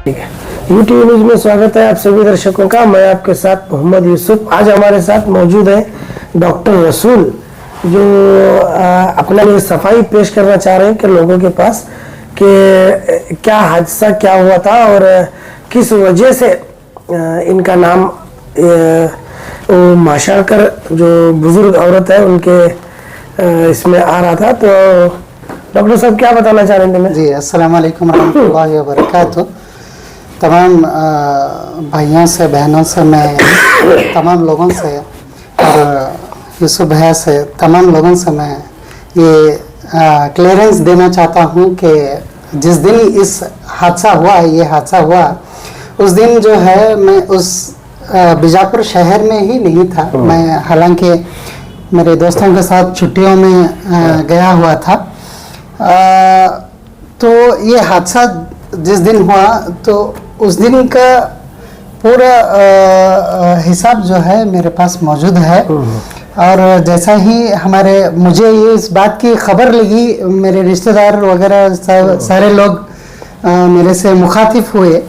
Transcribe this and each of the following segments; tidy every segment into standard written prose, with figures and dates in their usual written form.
ठीक है, YouTube news में स्वागत है आप सभी दर्शकों का। मैं आपके साथ मोहम्मद यूसुफ। आज हमारे साथ मौजूद है डॉक्टर रसूल, जो अपना ये सफाई पेश करना चाह रहे हैं कि लोगों के पास कि क्या हादसा क्या हुआ था और किस वजह से इनका नाम माशाकर जो बुजुर्ग औरत है उनके इसमें आ रहा था। तो डॉक्टर साहब क्या बताना चाह रहे थे? जी, अस्सलाम वालेकुम रहमतुल्लाहि व बरकातुहू। तमाम भाइयों से, बहनों से, मैं तमाम लोगों से और यूसुफ भैया से, तमाम लोगों से मैं ये क्लियरेंस देना चाहता हूँ कि जिस दिन इस हादसा हुआ है, ये हादसा हुआ, उस दिन जो है मैं उस बीजापुर शहर में ही नहीं था। मैं हालांकि मेरे दोस्तों के साथ छुट्टियों में गया हुआ था। तो ये हादसा जिस दिन हुआ तो उस दिन का पूरा हिसाब जो है मेरे पास मौजूद है। और जैसा ही मुझे ये इस बात की खबर लगी, मेरे रिश्तेदार वगैरह सारे लोग मेरे से मुखातिब हुए।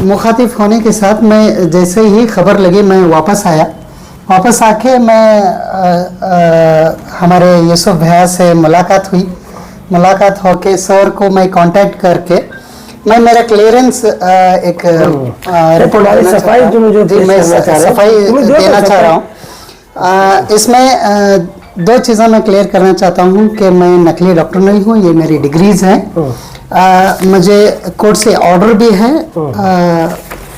मुखातिब होने के साथ मैं जैसे ही खबर लगी मैं वापस आया। वापस आके मैं हमारे यूसुफ भैया से मुलाकात हुई। मुलाकात होके सर को मैं कांटेक्ट करके मैं मेरा क्लियरेंस एक सफाई देना चाह रहा हूँ। इसमें दो चीज़ें मैं क्लियर करना चाहता हूँ कि मैं नकली डॉक्टर नहीं हूँ, ये मेरी डिग्रीज हैं। मुझे कोर्ट से ऑर्डर भी है,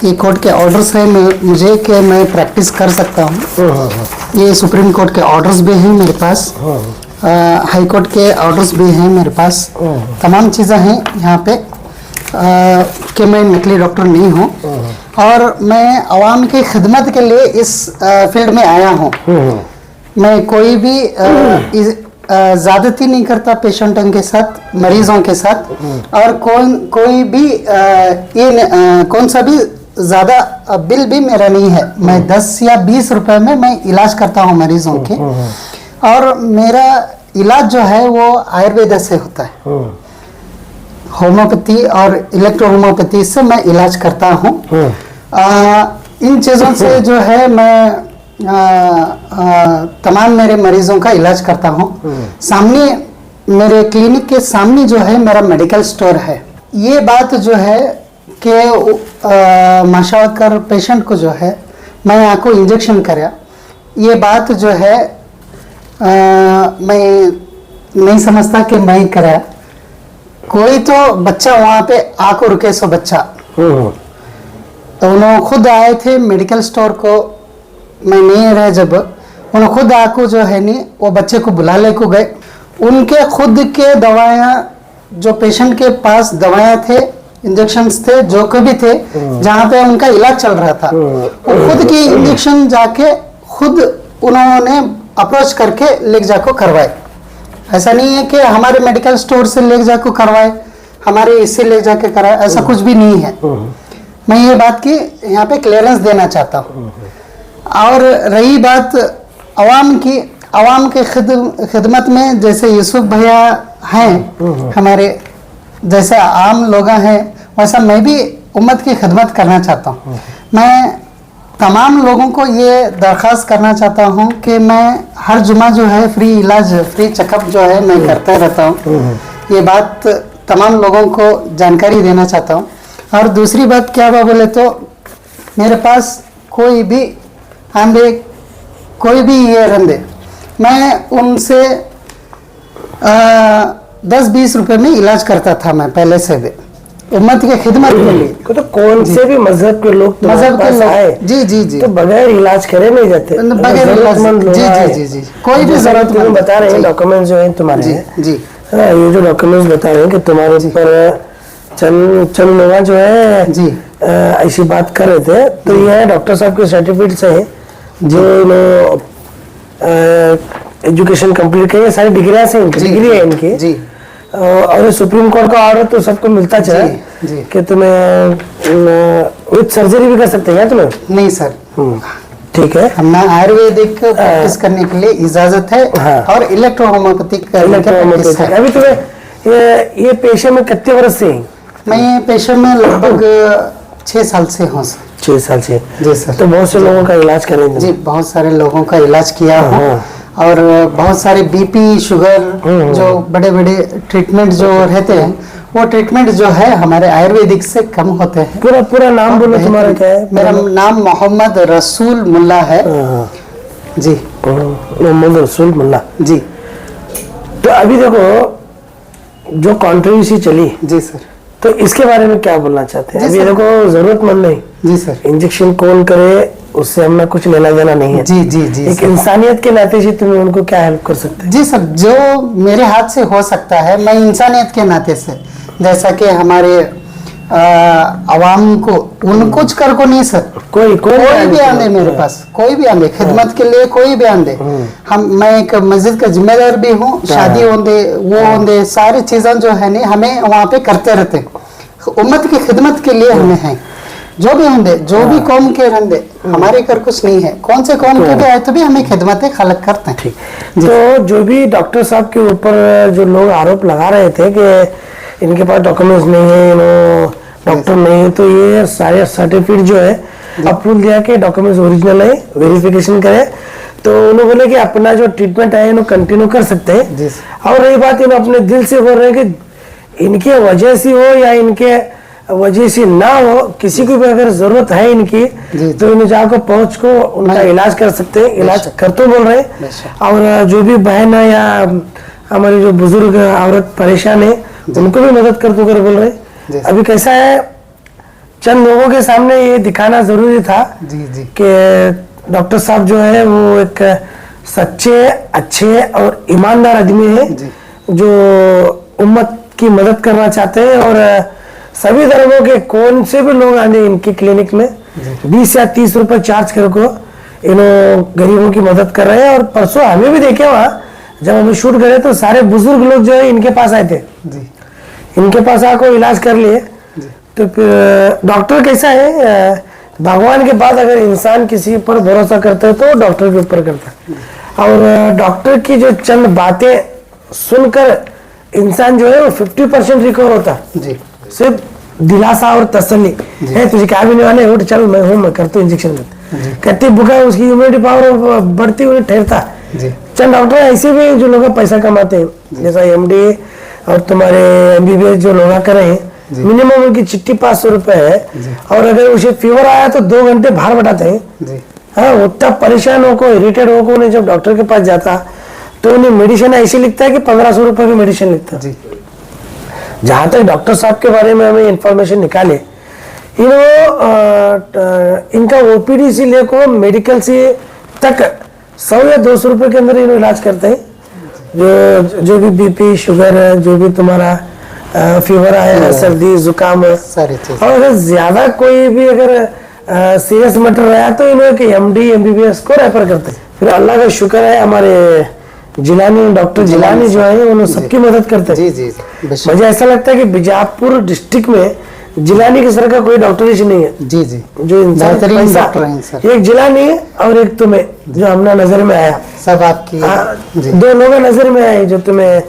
ये कोर्ट के ऑर्डर्स हैं मुझे कि मैं प्रैक्टिस कर सकता हूँ। ये सुप्रीम कोर्ट के ऑर्डर्स भी हैं मेरे पास, हाई कोर्ट के ऑर्डर्स भी हैं मेरे पास। तमाम चीज़ें हैं यहाँ पे कि मैं नकली डॉक्टर नहीं हूँ और मैं आवाम की खिदमत के लिए इस फील्ड में आया हूँ। मैं कोई भी ज़्यादती नहीं करता पेशेंटों के साथ, मरीजों के साथ, और कोई भी कौन सा भी ज़्यादा बिल भी मेरा नहीं है। मैं 10 या 20 रुपए में मैं इलाज करता हूँ मरीजों के। और मेरा इलाज जो है वो आयुर्वेद से होता है, होम्योपैथी और इलेक्ट्रो होम्योपैथी से मैं इलाज करता हूँ। इन चीज़ों से जो है मैं तमाम मेरे मरीजों का इलाज करता हूँ। सामने मेरे क्लिनिक के सामने जो है मेरा मेडिकल स्टोर है। ये बात जो है कि माशाअल्लाह कर पेशेंट को जो है मैं आपको इंजेक्शन कराया, ये बात जो है मैं नहीं समझता कि मैं कराया। कोई तो बच्चा वहाँ पे आको रुके, सो बच्चा तो उन्होंने खुद आए थे मेडिकल स्टोर को, मैं नहीं रहा जब उन्होंने खुद आको जो है नहीं वो बच्चे को बुला ले को गए। उनके खुद के दवायाँ, जो पेशेंट के पास दवायाँ थे, इंजेक्शंस थे, जो कभी थे, जहाँ पे उनका इलाज चल रहा था, वो खुद की इंजेक्शन जाके खुद उन्होंने अप्रोच करके लेके जाको करवाए। ऐसा नहीं है कि हमारे मेडिकल स्टोर से लेके जाको करवाए, हमारे इससे ले जाके कराए, ऐसा कुछ भी नहीं है। मैं ये बात की यहाँ पे क्लियरेंस देना चाहता हूँ। और रही बात आवाम की, आवाम के खिदमत में जैसे यूसुफ भैया हैं, हमारे जैसे आम लोग हैं, वैसा मैं भी उम्मत की खिदमत करना चाहता हूँ। मैं तमाम लोगों को ये दरख्वास्त करना चाहता हूँ कि मैं हर जुमा जो है फ्री इलाज, फ्री चेकअप जो है मैं करता रहता हूँ। ये बात तमाम लोगों को जानकारी देना चाहता हूँ। और दूसरी बात क्या हुआ बोले तो मेरे पास कोई भी आंधे, कोई भी ये रंधे, मैं उनसे 10-20 रुपए में इलाज करता था मैं पहले से भी, उम्मत की खिदमत के लिए। तो कौन से भी मजहब के लोग मजहब के लोग जी तो बगैर इलाज करे नहीं जाते, बगैर इलाज जी कोई भी जरूरत बता रहे हैं। डॉक्यूमेंट जो है तुम्हारे जी ये जो डॉक्यूमेंट्स बता रहे हैं कि तुम्हारे ऊपर चंद लोग जो है जी ऐसी बात कर रहे थे, तो ये डॉक्टर साहब के सर्टिफिकेट से है जो एजुकेशन कंप्लीट किए, सारी डिग्रियां से डिग्री है इनकी जी। और सुप्रीम कोर्ट का ऑर्डर तो सबको मिलता चला कि तुम्हें विद सर्जरी भी कर सकते हैं तुम्हें? नहीं सर, ठीक है, हमें आयुर्वेदिक प्रैक्टिस करने के लिए इजाजत है। हाँ। और इलेक्ट्रो होम्योपैथिक अभी तुम्हें ये पेशे में कितने वर्ष से? मैं ये पेशे में लगभग 6 साल से हूँ सर। 6 साल से? जी सर। तो बहुत से लोगों का इलाज करेंगे? जी, बहुत सारे लोगों का इलाज किया हूँ, और बहुत सारे बीपी, शुगर, जो बड़े बड़े ट्रीटमेंट जो रहते हैं, वो ट्रीटमेंट जो है हमारे आयुर्वेदिक से कम होते हैं। पूरा नाम बोलो, तुम्हारा क्या है? मेरा नाम मोहम्मद रसूल मुल्ला है। जी, मोहम्मद रसूल मुल्ला जी। तो अभी देखो जो कंट्रोवर्सी चली, जी सर। तो इसके बारे में क्या बोलना चाहते हैं? जी अभी सर। देखो जरूरतमंद नहीं, जी सर। इंजेक्शन कौन करे उससे हमें कुछ लेना देना नहीं है। जी जी जी एक सर। इंसानियत के नाते से तुम्हें उनको क्या हेल्प कर सकते हैं? जी सर, जो मेरे हाथ से हो सकता है, मैं इंसानियत के नाते से, जैसा कि हमारे आवाम को, उन कुछ कर को नहीं सर, कोई भी आंदे मेरे पास, कोई भी आंदे खिदमत के लिए, कोई भी आंदे। मैं एक मस्जिद का जिम्मेदार भी हूँ, शादी होंदे, वो होंदे, सारी चीज़ें जो है ना हमें वहाँ पे करते रहते हैं, उम्मत की खिदमत के लिए हमें हैं। जो भी होंदे, जो भी कौम के रहंदे, हमारे कर कुछ नहीं है, कौन से कौम के भी आए तो भी हमें खिदमत खलक करते हैं। ठीक। तो जो भी डॉक्टर साहब के ऊपर जो लोग आरोप लगा रहे थे कि इनके पास डॉक्यूमेंट्स नहीं है, डॉक्टर नहीं है, तो ये सारे सर्टिफिकेट जो है अप्रूव दिया कि डॉक्यूमेंट्स ओरिजिनल है, वेरिफिकेशन करे, तो उन्होंने बोले कि अपना जो ट्रीटमेंट है इन्हों कंटिन्यू कर सकते हैं। और रही बात, इन्होंने अपने दिल से बोल रहे हैं कि इनके वजह से हो या इनके वजह से ना हो, किसी को भी अगर जरूरत है इनकी, तो इन्हें जाकर पहुंच को उनका इलाज कर सकते हैं, इलाज कर तो बोल रहे हैं। और जो भी बहन है या हमारी जो बुजुर्ग औरत परेशान है, उनको भी मदद कर तो कर बोल रहे हैं। अभी कैसा है, चंद लोगों के सामने ये दिखाना जरूरी था कि डॉक्टर साहब जो है वो एक सच्चे, अच्छे और ईमानदार आदमी है, जो उम्मत की मदद करना चाहते हैं। और सभी धर्मों के कौन से भी लोग आने इनके क्लिनिक में 20 या 30 रुपए चार्ज करके इन्हों गरीबों की मदद कर रहे हैं। और परसों हमें भी देखे वहाँ, जब हमें शूट करे तो सारे बुजुर्ग लोग जो है इनके पास आए थे, इनके पास आकर इलाज कर लिए। तो फिर डॉक्टर कैसा है, भगवान के बाद अगर इंसान किसी पर भरोसा करता है तो डॉक्टर के ऊपर करता है। और डॉक्टर की जो चंद बातें सुनकर इंसान जो है वो 50% रिकवर होता है। सिर्फ दिलासा और तसल्ली है, तुझे क्या भी नहीं आने, उठ चल, मैं हूँ, मैं करता हूँ इंजेक्शन में, कहती बुखार, उसकी इम्यूनिटी पावर बढ़ती हुई ठहरता। चंद डॉक्टर ऐसे भी जो लोग पैसा कमाते हैं, जैसा एमडी और तुम्हारे एमबीबीएस जो लोग कर रहे हैं, मिनिमम उनकी चिट्ठी 500 रुपए है। और अगर उसे फीवर आया तो 2 घंटे बाहर बैठाते हैं। हाँ, उतना परेशान हो को, इरिटेट हो को उन्हें जब डॉक्टर के पास जाता तो उन्हें मेडिसिन ऐसे लिखता है कि 1500 रुपए की मेडिसिन लिखता है। जहां तक डॉक्टर साहब के बारे में हमें इंफॉर्मेशन निकाले, इनका ओपीडी से लेकर मेडिकल से तक 100 या 200 रुपए के अंदर इन्होंने इलाज करते हैं। जो भी बीपी, शुगर है, जो भी तुम्हारा फीवर आया, सर्दी जुकाम है, और अगर ज्यादा कोई भी अगर सीरियस मैटर रहा तो इन्होंने एमडी एमबीबीएस को रेफर करते हैं। फिर अल्लाह का शुक्र है, हमारे जिलानी, डॉक्टर जिलानी जो है उन्होंने सबकी मदद करते हैं। मुझे ऐसा लगता है कि बीजापुर डिस्ट्रिक्ट में जिलानी के सर का कोई डॉक्टर ही नहीं है। जो इंसान पैसा, एक जिलानी और एक तुम्हें जो हमने नजर में आया, सब आपकी 2 लोग नजर में आए जो तुम्हें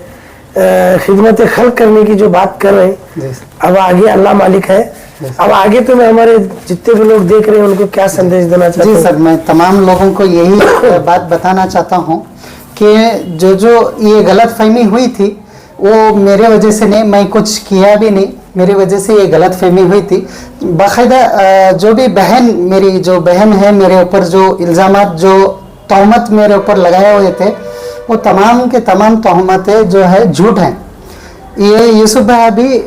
खिदमत खल्क करने की जो बात कर रहे हैं। अब आगे अल्लाह मालिक है, अब आगे तुम्हें हमारे जितने भी लोग देख रहे हैं उनको क्या संदेश देना चाहते हैं? जी सर, मैं तमाम लोगों को यही बात बताना चाहता हूँ कि जो ये गलत फहमी हुई थी वो मेरे वजह से नहीं, मैं कुछ किया भी नहीं, मेरी वजह से ये गलत फहमी हुई थी। बाकायदा जो भी बहन, मेरी जो बहन है, मेरे ऊपर जो इल्ज़ामात, जो तोहमत मेरे ऊपर लगाए हुए थे, वो तमाम के तमाम तोहमतें जो है झूठ हैं। ये यूसुफ भाई भी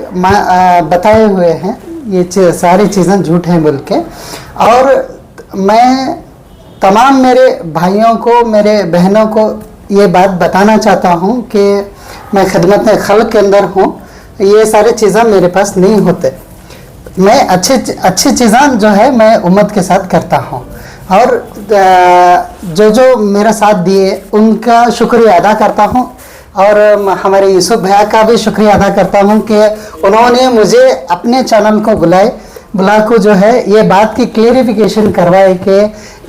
बताए हुए हैं, ये सारी चीज़ें झूठ हैं बोल के। और मैं तमाम मेरे भाइयों को, मेरे बहनों को ये बात बताना चाहता हूँ कि मैं खिदमत खल्क के अंदर हूँ, ये सारी चीज़ें मेरे पास नहीं होते। मैं अच्छी चीज़ें जो है मैं उम्मत के साथ करता हूँ। और जो मेरा साथ दिए उनका शुक्रिया अदा करता हूँ। और हमारे यूसुफ भैया का भी शुक्रिया अदा करता हूँ कि उन्होंने मुझे अपने चैनल को बुला को जो है ये बात की क्लेरिफिकेशन करवाए कि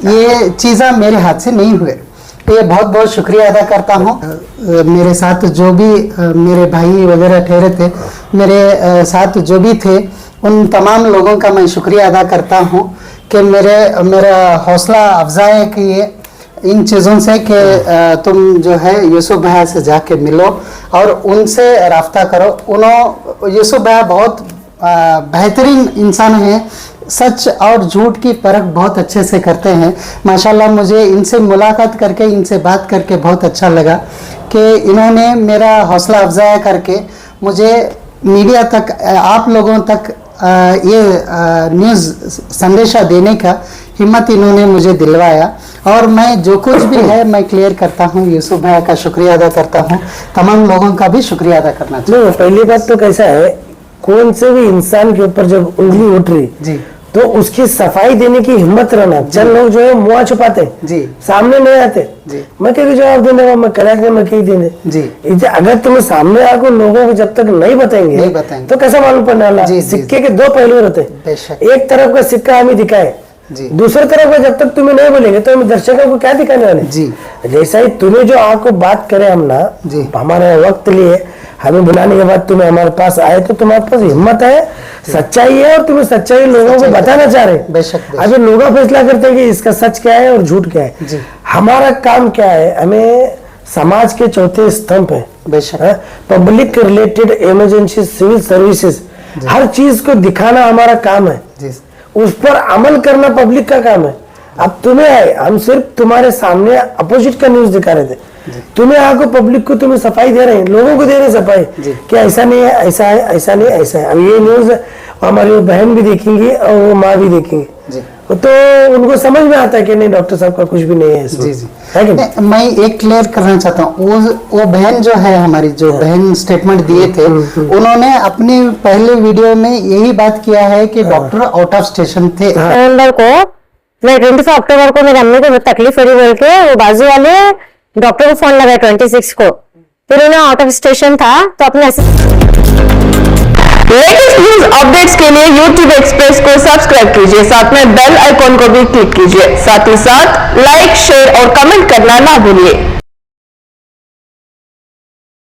ये चीज़ें मेरे हाथ से नहीं हुए। लिए बहुत बहुत शुक्रिया अदा करता हूँ। मेरे साथ जो भी मेरे भाई वगैरह ठहरे थे, मेरे साथ जो भी थे, उन तमाम लोगों का मैं शुक्रिया अदा करता हूँ कि मेरा हौसला अफजाई किए इन चीज़ों से कि तुम जो है यूसुफ भैया से जाके मिलो और उनसे राब्ता करो। यूसुफ भैया बहुत बेहतरीन इंसान है, सच और झूठ की परख बहुत अच्छे से करते हैं माशाल्लाह। मुझे इनसे मुलाकात करके, इनसे बात करके बहुत अच्छा लगा कि इन्होंने मेरा हौसला अफजाई करके मुझे मीडिया तक, आप लोगों तक ये न्यूज़ संदेशा देने का हिम्मत इन्होंने मुझे दिलवाया। और मैं जो कुछ भी है मैं क्लियर करता हूँ, यूसुफ भैया का शुक्रिया अदा करता हूँ, तमाम लोगों का भी शुक्रिया अदा करना चाहिए। नहीं, पहली बात तो कैसा है, कौन से भी इंसान के ऊपर जब उंगली उठ रही जी तो उसकी सफाई देने की हिम्मत रहना। चल लोग जो है मुँह छुपाते जी, सामने नहीं आते। जी, मैं क्या जवाब देने का, मैं करा के मैं कहीं देने जी। अगर तुम्हें सामने आकर लोगों को जब तक नहीं बताएंगे तो कैसा मालूम पड़ने वाला। सिक्के के दो पहलू रहते, एक तरफ का सिक्का हमें दिखाए, दूसरी तरफ का जब तक तुम्हें नहीं बोलेंगे तो हम दर्शकों को क्या दिखाने वाले जी। जैसा ही तुम्हें जो आको बात करे हम ना, हमारे वक्त लिए हमें बुलाने के बाद तुम्हें हमारे पास आए तो तुम्हारे पास हिम्मत है, सच्चाई है और तुम्हें सच्चाई लोगों को बताना चाह रहे। बेशक अभी लोग फैसला करते हैं कि इसका सच क्या है और झूठ क्या है। हमारा काम क्या है, हमें समाज के चौथे स्तंभ है, बेशक public related emergency civil services, हर चीज को दिखाना हमारा काम है, उस पर अमल करना पब्लिक का काम है। अब तुम्हें है, हम सिर्फ तुम्हारे सामने अपोजिट का न्यूज दिखा रहे थे, तुम्हें आको पब्लिक को तुम्हें सफाई दे रहे हैं, लोगों को दे रहे हैं सफाई कि ऐसा नहीं है, ऐसा है, ऐसा नहीं, ऐसा है। अब ये न्यूज हमारी बहन भी देखेंगी और वो माँ भी देखेंगी तो उनको समझ में आता है कि नहीं डॉक्टर साहब का कुछ भी नहीं है इसमें। है कि मैं एक क्लियर करना चाहता हूँ, वो बहन जो है हमारी, जो बहन स्टेटमेंट दिए थे, उन्होंने अपनी पहले वीडियो में यही बात किया है कि डॉक्टर आउट ऑफ स्टेशन थे। नवंबर को मैं 24 अक्टूबर को मेरी अम्मी को तकलीफ हो रही बोल के वो बाजू वाले डॉक्टर को फोन लगाया 26 को, फिर उन्हें आउट ऑफ स्टेशन था तो अपने लेटेस्ट न्यूज अपडेट्स के लिए YouTube एक्सप्रेस को सब्सक्राइब कीजिए, साथ में बेल आइकॉन को भी क्लिक कीजिए, साथ ही साथ लाइक, शेयर और कमेंट करना ना भूलिए।